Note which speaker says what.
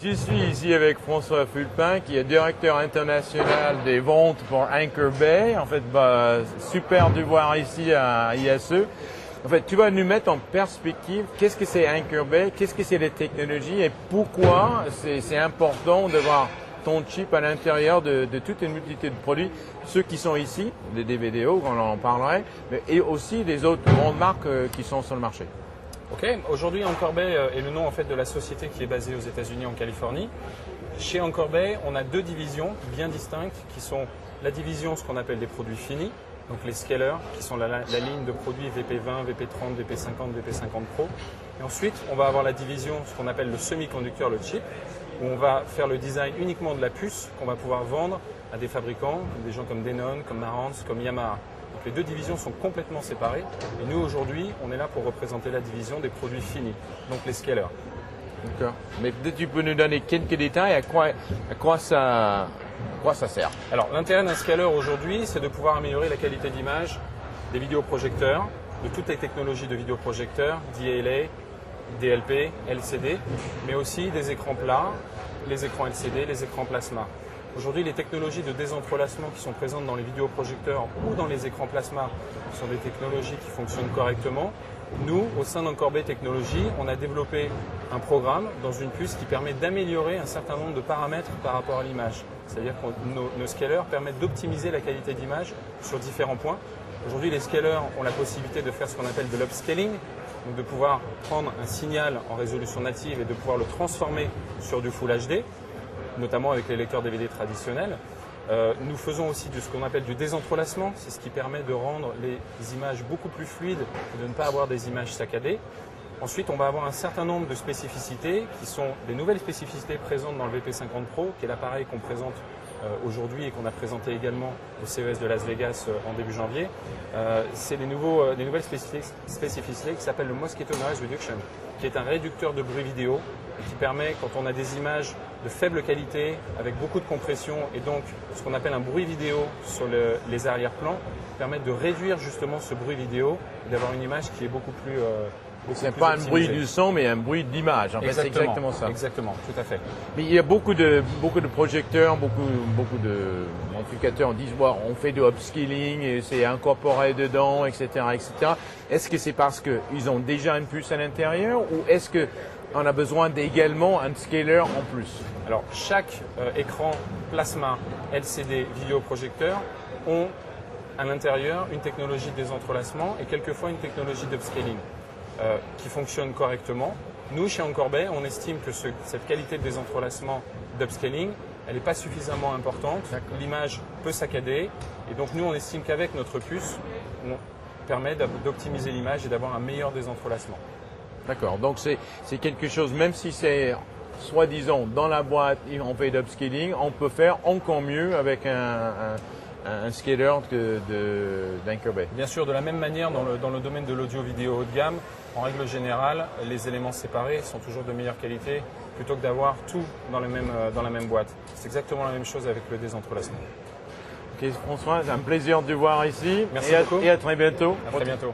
Speaker 1: Je suis ici avec François Fulpin, qui est directeur international des ventes pour Anchor Bay. En fait, super de voir ici à ISE. En fait, tu vas nous mettre en perspective qu'est-ce que c'est Anchor Bay, qu'est-ce que c'est les technologies et pourquoi c'est important d'avoir ton chip à l'intérieur de toute une multitude de produits, ceux qui sont ici, des vidéos, on en parlerait, et aussi des autres grandes marques qui sont sur le marché.
Speaker 2: Ok, aujourd'hui Anchor Bay est le nom en fait de la société qui est basée aux États-Unis en Californie. Chez Anchor Bay, on a deux divisions bien distinctes qui sont la division ce qu'on appelle des produits finis, donc les scalers qui sont la ligne de produits VP20, VP30, VP50, VP50 Pro. Et ensuite, on va avoir la division ce qu'on appelle le semi-conducteur, le chip, où on va faire le design uniquement de la puce qu'on va pouvoir vendre à des fabricants, des gens comme Denon, comme Marantz, comme Yamaha. Donc les deux divisions sont complètement séparées et nous aujourd'hui on est là pour représenter la division des produits finis, donc les scalers.
Speaker 1: D'accord. Mais peut-être tu peux nous donner quelques détails à quoi ça sert.
Speaker 2: Alors l'intérêt d'un scaler aujourd'hui c'est de pouvoir améliorer la qualité d'image des vidéoprojecteurs, de toutes les technologies de vidéoprojecteurs, DLA, DLP, LCD, mais aussi des écrans plats, les écrans LCD, les écrans plasma. Aujourd'hui, les technologies de désentrelacement qui sont présentes dans les vidéoprojecteurs ou dans les écrans plasma sont des technologies qui fonctionnent correctement. Nous, au sein d'Anchor Bay Technologies, on a développé un programme dans une puce qui permet d'améliorer un certain nombre de paramètres par rapport à l'image. C'est-à-dire que nos scalers permettent d'optimiser la qualité d'image sur différents points. Aujourd'hui, les scalers ont la possibilité de faire ce qu'on appelle de l'upscaling, donc de pouvoir prendre un signal en résolution native et de pouvoir le transformer sur du Full HD, notamment avec les lecteurs DVD traditionnels. Nous faisons aussi ce qu'on appelle du désentrelacement, c'est ce qui permet de rendre les images beaucoup plus fluides et de ne pas avoir des images saccadées. Ensuite, on va avoir un certain nombre de spécificités qui sont des nouvelles spécificités présentes dans le VP50 Pro, qui est l'appareil qu'on présente aujourd'hui et qu'on a présenté également au CES de Las Vegas en début janvier. C'est des nouvelles spécificités qui s'appellent le Mosquito Noise Reduction, qui est un réducteur de bruit vidéo et qui permet, quand on a des images de faible qualité, avec beaucoup de compression et donc ce qu'on appelle un bruit vidéo sur les arrière-plans, permettre de réduire justement ce bruit vidéo et d'avoir une image qui est beaucoup plus
Speaker 1: c'est pas un bruit du son, mais un bruit d'image. En fait, c'est exactement ça.
Speaker 2: Exactement, tout à fait.
Speaker 1: Mais il y a beaucoup de projecteurs, beaucoup de modificateurs. On dit, on fait du upscaling et c'est incorporé dedans, etc., etc. Est-ce que c'est parce qu'ils ont déjà une puce à l'intérieur ou est-ce qu'on a besoin d'également un scaler en plus?
Speaker 2: Alors, chaque écran plasma, LCD, vidéoprojecteur ont à l'intérieur une technologie de désentrelacement et quelquefois une technologie d'upscaling. Qui fonctionne correctement. Nous, chez Anchor Bay, on estime que cette qualité de désentrelacement d'upscaling, elle n'est pas suffisamment importante. L'image peut saccader. Et donc, nous, on estime qu'avec notre puce, on permet d'optimiser l'image et d'avoir un meilleur désentrelacement.
Speaker 1: D'accord. Donc, c'est quelque chose, même si c'est soi-disant dans la boîte, on fait d'upscaling, on peut faire encore mieux avec un scaler d'Anchor Bay.
Speaker 2: Bien sûr, de la même manière, dans le domaine de l'audio-vidéo haut de gamme, en règle générale, les éléments séparés sont toujours de meilleure qualité plutôt que d'avoir tout dans la même boîte. C'est exactement la même chose avec le désentrelacement.
Speaker 1: Ok François, c'est un plaisir de te voir ici.
Speaker 2: Merci beaucoup.
Speaker 1: Et à très bientôt.
Speaker 2: À très bientôt.